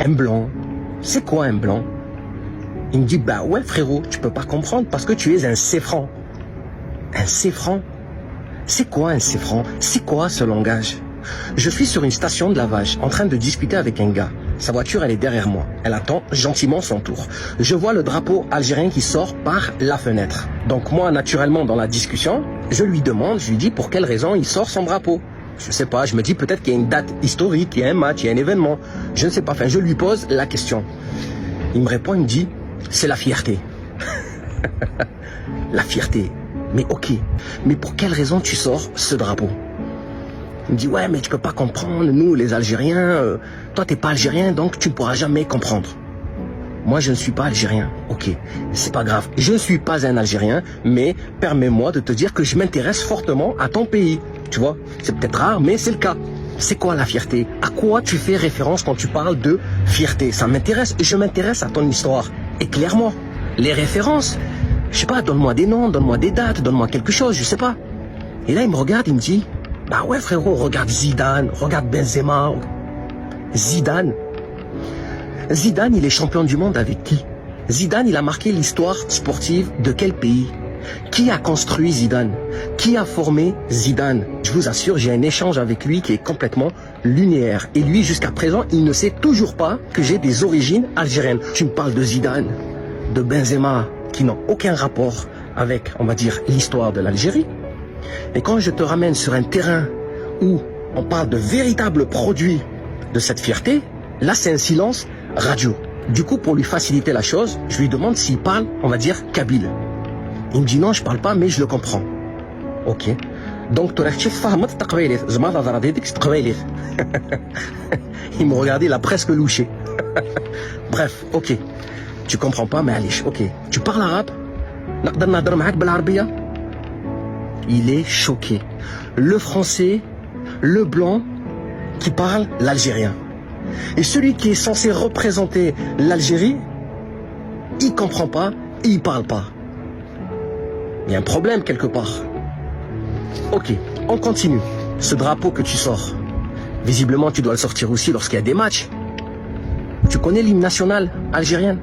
un blanc. C'est quoi un blanc? Il me dit, bah ouais frérot, tu peux pas comprendre parce que tu es un céfran. Un céfran? C'est quoi un céfran? C'est quoi ce langage? Je suis sur une station de lavage, en train de discuter avec un gars. Sa voiture, elle est derrière moi. Elle attend gentiment son tour. Je vois le drapeau algérien qui sort par la fenêtre. Donc moi, naturellement, dans la discussion, je lui demande, je lui dis pour quelle raison il sort son drapeau. Je sais pas, je me dis peut-être qu'il y a une date historique, il y a un match, il y a un événement. Je ne sais pas, enfin, je lui pose la question. Il me répond, il me dit, c'est la fierté. La fierté. Mais ok, mais pour quelle raison tu sors ce drapeau? Il me dit, ouais, mais tu peux pas comprendre, nous les Algériens, toi t'es pas Algérien, donc tu ne pourras jamais comprendre. Moi je ne suis pas Algérien, ok, c'est pas grave, je ne suis pas un Algérien, mais permets-moi de te dire que je m'intéresse fortement à ton pays, tu vois, c'est peut-être rare, mais c'est le cas. C'est quoi la fierté? À quoi tu fais référence quand tu parles de fierté? Ça m'intéresse, je m'intéresse à ton histoire, éclaire-moi. Les références, je sais pas, donne-moi des noms, donne-moi des dates, donne-moi quelque chose, je sais pas. Et là il me regarde, il me dit, bah ouais frérot, regarde Zidane, regarde Benzema. Zidane, il est champion du monde avec qui? Zidane, il a marqué l'histoire sportive de quel pays? Qui a construit Zidane? Qui a formé Zidane? Je vous assure, j'ai un échange avec lui qui est complètement linéaire. Et lui, jusqu'à présent, il ne sait toujours pas que j'ai des origines algériennes. Tu me parles de Zidane, de Benzema, qui n'ont aucun rapport avec, on va dire, l'histoire de l'Algérie. Et quand je te ramène sur un terrain où on parle de véritables produits de cette fierté, là c'est un silence radio. Du coup, pour lui faciliter la chose, je lui demande s'il parle, on va dire, kabyle. Il me dit non, je parle pas, mais je le comprends. Ok. Donc, il me regardait, il a presque louché. Bref, ok. Tu comprends pas, mais allez, ok. Tu parles arabe? Il est choqué. Le français, le blanc, qui parle l'algérien. Et celui qui est censé représenter l'Algérie, il comprend pas et il parle pas. Il y a un problème quelque part. Ok, on continue. Ce drapeau que tu sors, visiblement tu dois le sortir aussi lorsqu'il y a des matchs. Tu connais l'hymne national algérien?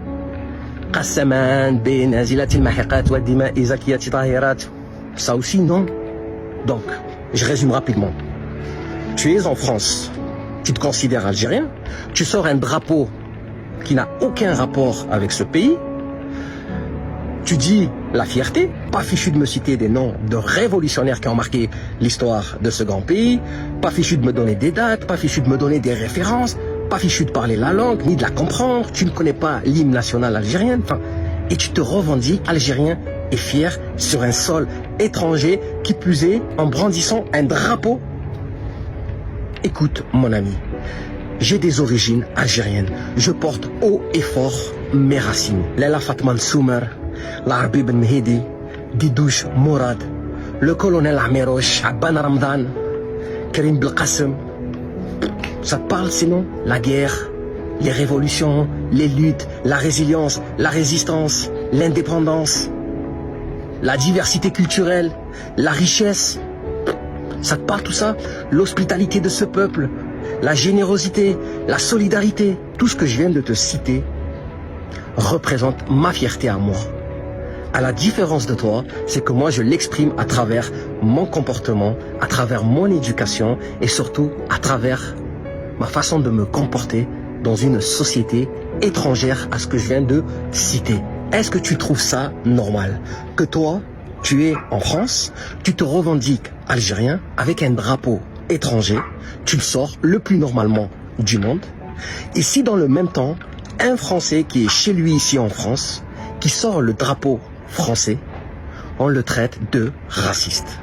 Ça aussi, non? Donc, je résume rapidement. Tu es en France, tu te considères algérien, tu sors un drapeau qui n'a aucun rapport avec ce pays, tu dis la fierté, pas fichu de me citer des noms de révolutionnaires qui ont marqué l'histoire de ce grand pays, pas fichu de me donner des dates, pas fichu de me donner des références, pas fichu de parler la langue, ni de la comprendre, tu ne connais pas l'hymne national algérien, et tu te revendiques algérien et fier sur un sol étranger, qui plus est en brandissant un drapeau. Écoute mon ami, j'ai des origines algériennes, je porte haut et fort mes racines. Laila Fatma Soumer, l'Arbi Ben Mehdi, Didouche Mourad, le colonel Amiroche, Abban Ramdan, Karim Belkacem. Ça te parle sinon? La guerre, les révolutions, les luttes, la résilience, la résistance, l'indépendance, la diversité culturelle, la richesse. Ça te parle tout ça? L'hospitalité de ce peuple, la générosité, la solidarité, tout ce que je viens de te citer représente ma fierté à moi. À la différence de toi, c'est que moi je l'exprime à travers mon comportement, à travers mon éducation et surtout à travers ma façon de me comporter dans une société étrangère à ce que je viens de citer. Est-ce que tu trouves ça normal que toi, tu es en France, tu te revendiques algérien avec un drapeau étranger, tu le sors le plus normalement du monde, et si dans le même temps, un Français qui est chez lui ici en France, qui sort le drapeau français, on le traite de raciste?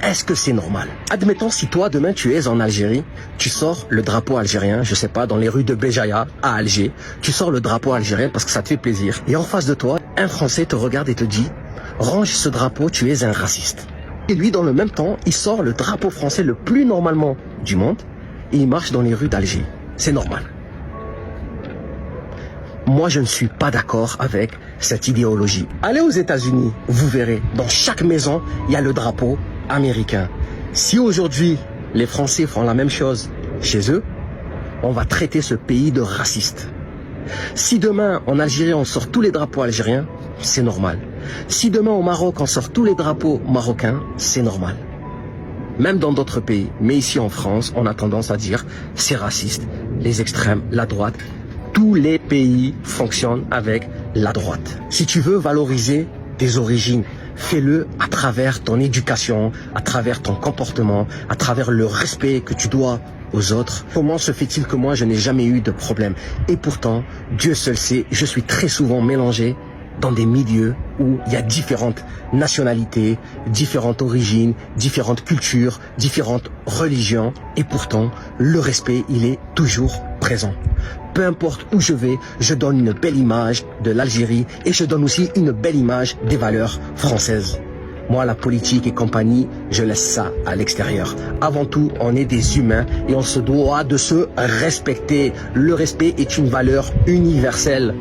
Est-ce que c'est normal? Admettons si toi demain tu es en Algérie, tu sors le drapeau algérien, je sais pas, dans les rues de Béjaïa à Alger, tu sors le drapeau algérien parce que ça te fait plaisir. Et en face de toi, un Français te regarde et te dit, range ce drapeau, tu es un raciste. Et lui, dans le même temps, il sort le drapeau français le plus normalement du monde et il marche dans les rues d'Alger. C'est normal. Moi, je ne suis pas d'accord avec cette idéologie. Allez aux États-Unis, vous verrez, dans chaque maison, il y a le drapeau américain. Si aujourd'hui, les Français font la même chose chez eux, on va traiter ce pays de raciste. Si demain, en Algérie, on sort tous les drapeaux algériens, c'est normal. Si demain, au Maroc, on sort tous les drapeaux marocains, c'est normal. Même dans d'autres pays. Mais ici, en France, on a tendance à dire c'est raciste. Les extrêmes, la droite. Tous les pays fonctionnent avec la droite. Si tu veux valoriser tes origines, fais-le à travers ton éducation, à travers ton comportement, à travers le respect que tu dois aux autres. Comment se fait-il que moi, je n'ai jamais eu de problème? Et pourtant, Dieu seul sait, je suis très souvent mélangé dans des milieux où il y a différentes nationalités, différentes origines, différentes cultures, différentes religions. Et pourtant, le respect, il est toujours présent. Peu importe où je vais, je donne une belle image de l'Algérie et je donne aussi une belle image des valeurs françaises. Moi, la politique et compagnie, je laisse ça à l'extérieur. Avant tout, on est des humains et on se doit de se respecter. Le respect est une valeur universelle.